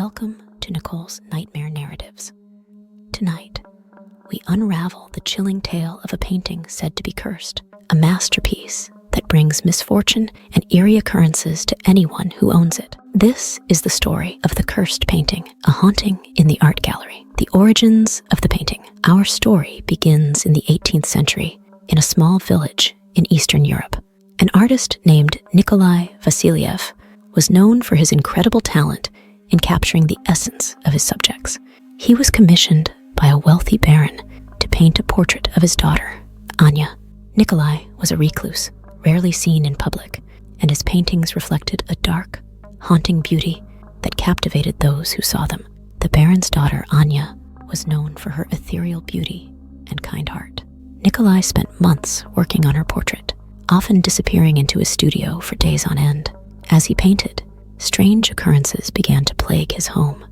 Welcome to Nicole's Nightmare Narratives. Tonight, we unravel the chilling tale of a painting said to be cursed, a masterpiece that brings misfortune and eerie occurrences to anyone who owns it. This is the story of the cursed painting, a haunting in the art gallery. The origins of the painting. Our story begins in the 18th century in a small village in Eastern Europe. An artist named Nikolai Vasiliyev was known for his incredible talent in capturing the essence of his subjects. He was commissioned by a wealthy baron to paint a portrait of his daughter, Anya. Nikolai was a recluse, rarely seen in public, and his paintings reflected a dark, haunting beauty that captivated those who saw them. The baron's daughter, Anya, was known for her ethereal beauty and kind heart. Nikolai spent months working on her portrait, often disappearing into his studio for days on end. As he painted, strange occurrences began to plague his home.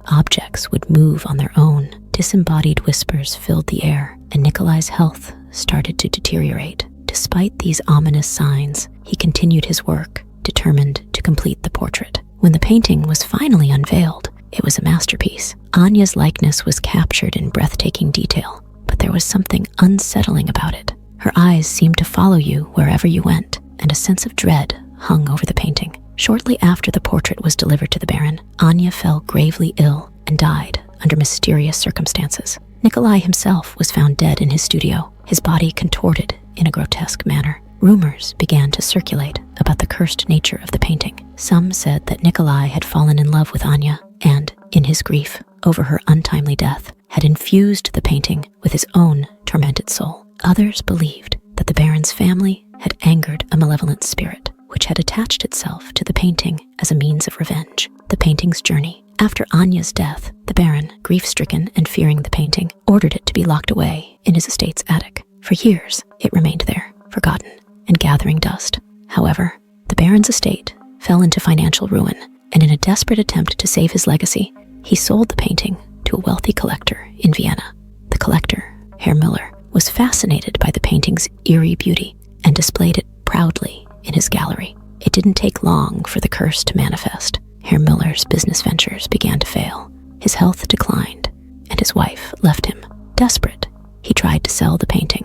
Objects would move on their own, disembodied whispers filled the air, and Nikolai's health started to deteriorate. Despite these ominous signs, he continued his work, determined to complete the portrait. When the painting was finally unveiled, it was a masterpiece. Anya's likeness was captured in breathtaking detail, but there was something unsettling about it. Her eyes seemed to follow you wherever you went, and a sense of dread hung over the painting. Shortly after the portrait was delivered to the baron, Anya fell gravely ill and died under mysterious circumstances. Nikolai himself was found dead in his studio, his body contorted in a grotesque manner. Rumors began to circulate about the cursed nature of the painting. Some said that Nikolai had fallen in love with Anya and, in his grief over her untimely death, had infused the painting with his own tormented soul. Others believed that the baron's family had angered a malevolent spirit, which had attached itself to the painting as a means of revenge. The painting's journey. After Anya's death, the baron, grief-stricken and fearing the painting, ordered it to be locked away in his estate's attic. For years, it remained there, forgotten and gathering dust. However, the baron's estate fell into financial ruin, and in a desperate attempt to save his legacy, he sold the painting to a wealthy collector in Vienna. The collector, Herr Müller, was fascinated by the painting's eerie beauty and displayed it proudly in his gallery. It didn't take long for the curse to manifest. Herr Müller's business ventures began to fail. His health declined, and his wife left him. Desperate, he tried to sell the painting,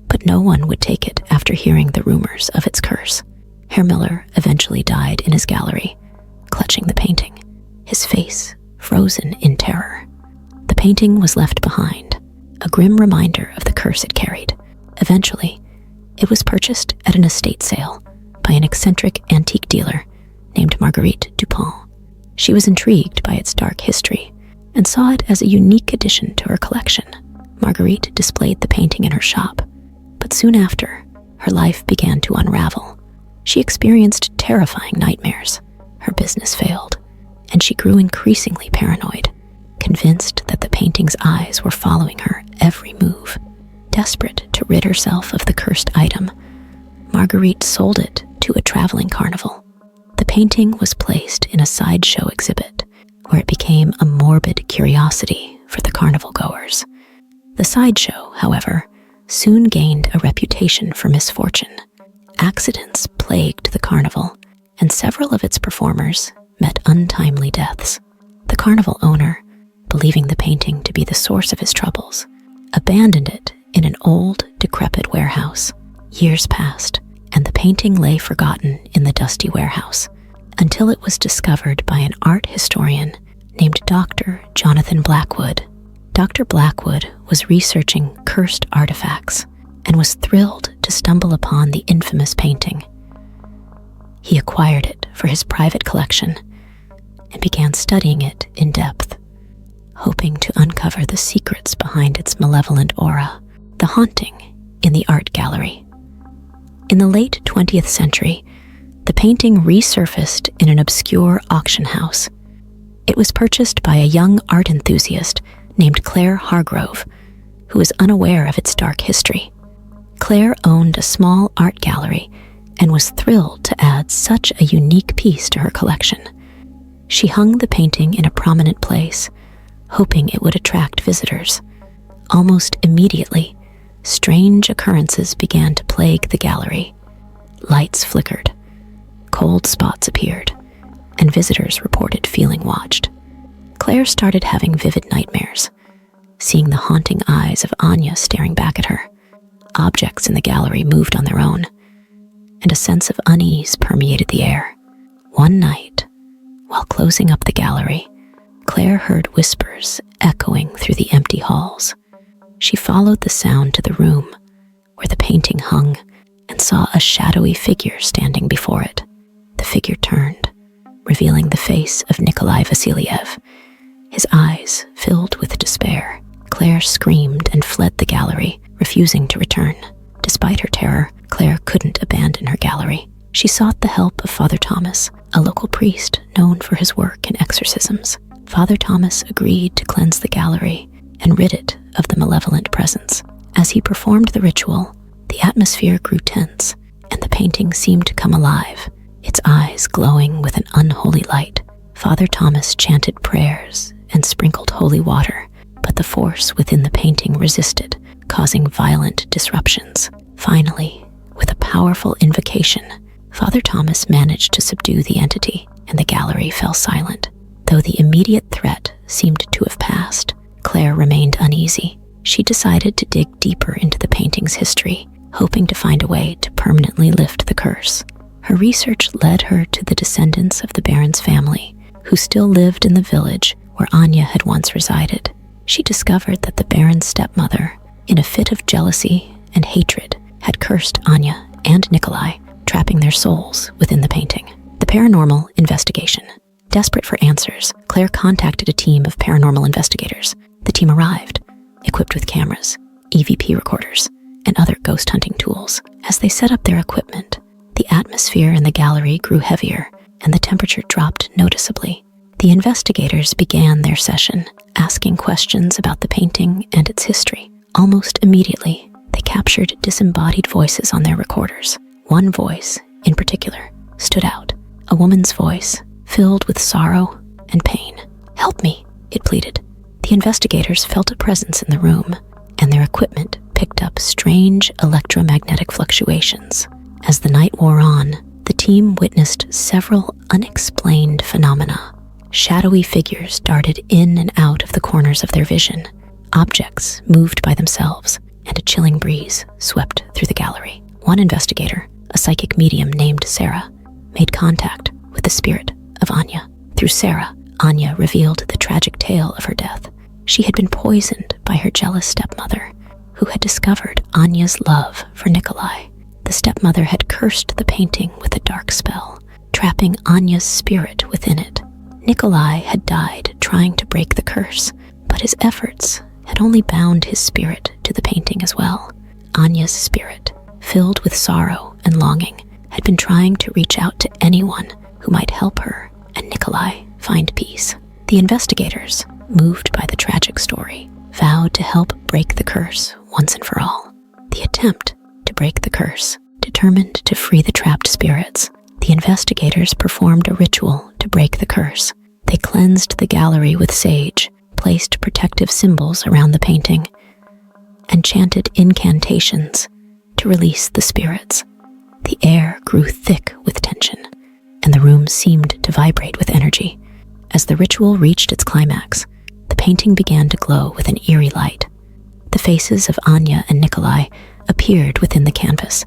but no one would take it after hearing the rumors of its curse. Herr Müller eventually died in his gallery, clutching the painting, his face frozen in terror. The painting was left behind, a grim reminder of the curse it carried. Eventually, it was purchased at an estate sale by an eccentric antique dealer named Marguerite Dupont. She was intrigued by its dark history and saw it as a unique addition to her collection. Marguerite displayed the painting in her shop, but soon after, her life began to unravel. She experienced terrifying nightmares, her business failed, and she grew increasingly paranoid, convinced that the painting's eyes were following her every move. Desperate to rid herself of the cursed item, Marguerite sold it to a traveling carnival. The painting was placed in a sideshow exhibit, where it became a morbid curiosity for the carnival goers. The sideshow, however, soon gained a reputation for misfortune. Accidents plagued the carnival, and several of its performers met untimely deaths. The carnival owner, believing the painting to be the source of his troubles, abandoned it in an old, decrepit warehouse. Years passed, and the painting lay forgotten in the dusty warehouse until it was discovered by an art historian named Dr. Jonathan Blackwood. Dr. Blackwood was researching cursed artifacts and was thrilled to stumble upon the infamous painting. He acquired it for his private collection and began studying it in depth, hoping to uncover the secrets behind its malevolent aura. The haunting in the art gallery. In the late 20th century, the painting resurfaced in an obscure auction house. It was purchased by a young art enthusiast named Claire Hargrove, who was unaware of its dark history. Claire owned a small art gallery and was thrilled to add such a unique piece to her collection. She hung the painting in a prominent place, hoping it would attract visitors. Almost immediately, strange occurrences began to plague the gallery. Lights flickered, cold spots appeared, and visitors reported feeling watched. Claire started having vivid nightmares, seeing the haunting eyes of Anya staring back at her. Objects in the gallery moved on their own, and a sense of unease permeated the air. One night, while closing up the gallery, Claire heard whispers echoing through the empty halls. She followed the sound to the room where the painting hung and saw a shadowy figure standing before it. The figure turned, revealing the face of Nikolai Vasiliyev, his eyes filled with despair. Claire screamed and fled the gallery, refusing to return. Despite her terror, Claire couldn't abandon her gallery. She sought the help of Father Thomas, a local priest known for his work in exorcisms. Father Thomas agreed to cleanse the gallery and rid it of the malevolent presence. As he performed the ritual, the atmosphere grew tense, and the painting seemed to come alive, its eyes glowing with an unholy light. Father Thomas chanted prayers and sprinkled holy water, but the force within the painting resisted, causing violent disruptions. Finally, with a powerful invocation, Father Thomas managed to subdue the entity, and the gallery fell silent. Though the immediate threat seemed to have passed, Claire remained uneasy. She decided to dig deeper into the painting's history, hoping to find a way to permanently lift the curse. Her research led her to the descendants of the Baron's family, who still lived in the village where Anya had once resided. She discovered that the Baron's stepmother, in a fit of jealousy and hatred, had cursed Anya and Nikolai, trapping their souls within the painting. The paranormal investigation. Desperate for answers, Claire contacted a team of paranormal investigators. The team arrived, equipped with cameras, EVP recorders, and other ghost hunting tools. As they set up their equipment, the atmosphere in the gallery grew heavier, and the temperature dropped noticeably. The investigators began their session, asking questions about the painting and its history. Almost immediately, they captured disembodied voices on their recorders. One voice, in particular, stood out, a woman's voice filled with sorrow and pain. "Help me," it pleaded. The investigators felt a presence in the room, and their equipment picked up strange electromagnetic fluctuations. As the night wore on, the team witnessed several unexplained phenomena. Shadowy figures darted in and out of the corners of their vision. Objects moved by themselves, and a chilling breeze swept through the gallery. One investigator, a psychic medium named Sarah, made contact with the spirit of Anya. Through Sarah, Anya revealed the tragic tale of her death. She had been poisoned by her jealous stepmother, who had discovered Anya's love for Nikolai. The stepmother had cursed the painting with a dark spell, trapping Anya's spirit within it. Nikolai had died trying to break the curse, but his efforts had only bound his spirit to the painting as well. Anya's spirit, filled with sorrow and longing, had been trying to reach out to anyone who might help her and Nikolai find peace. The investigators, moved by the tragic story, vowed to help break the curse once and for all. The attempt to break the curse, determined to free the trapped spirits, the investigators performed a ritual to break the curse. They cleansed the gallery with sage, placed protective symbols around the painting, and chanted incantations to release the spirits. The air grew thick with tension, and the room seemed to vibrate with energy. As the ritual reached its climax, the painting began to glow with an eerie light. The faces of Anya and Nikolai appeared within the canvas,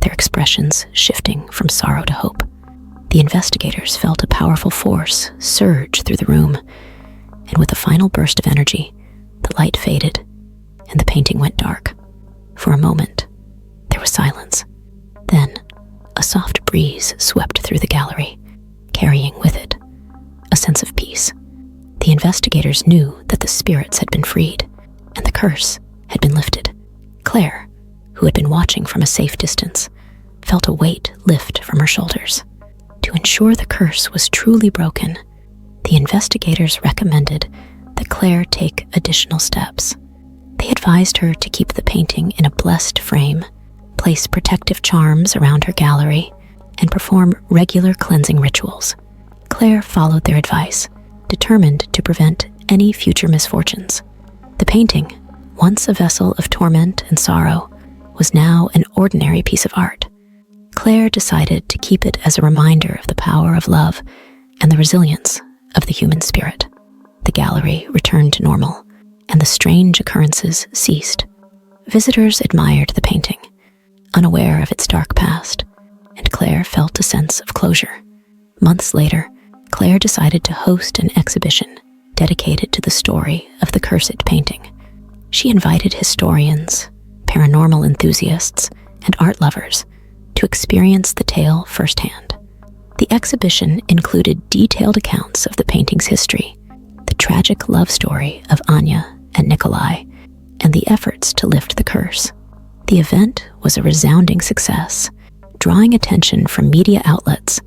their expressions shifting from sorrow to hope. The investigators felt a powerful force surge through the room, and with a final burst of energy, the light faded and the painting went dark. For a moment, there was silence. Then, a soft breeze swept through the gallery, carrying with it a sense of peace. The investigators knew that the spirits had been freed, and the curse had been lifted. Claire, who had been watching from a safe distance, felt a weight lift from her shoulders. To ensure the curse was truly broken, the investigators recommended that Claire take additional steps. They advised her to keep the painting in a blessed frame, place protective charms around her gallery, and perform regular cleansing rituals. Claire followed their advice, determined to prevent any future misfortunes. The painting, once a vessel of torment and sorrow, was now an ordinary piece of art. Claire decided to keep it as a reminder of the power of love and the resilience of the human spirit. The gallery gallery returned to normal, and the strange occurrences ceased. Visitors admired the painting, unaware of its dark past, and Claire felt a sense of closure. Months later, Claire decided to host an exhibition dedicated to the story of the cursed painting. She invited historians, paranormal enthusiasts, and art lovers to experience the tale firsthand. The exhibition included detailed accounts of the painting's history, the tragic love story of Anya and Nikolai, and the efforts to lift the curse. The event was a resounding success, drawing attention from media outlets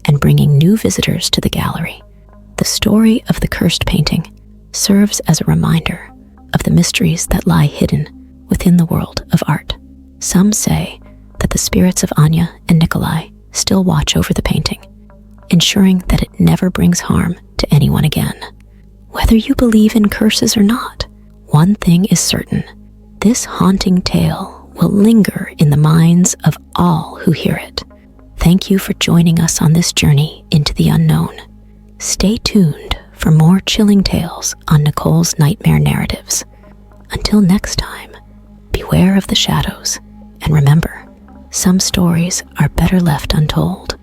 and bringing new visitors to the gallery. The story of the cursed painting serves as a reminder of the mysteries that lie hidden within the world of art. Some say that the spirits of Anya and Nikolai still watch over the painting, ensuring that it never brings harm to anyone again. Whether you believe in curses or not, one thing is certain: this haunting tale will linger in the minds of all who hear it. Thank you for joining us on this journey into the unknown. Stay tuned for more chilling tales on Nicole's Nightmare Narratives. Until next time, beware of the shadows, and remember, some stories are better left untold.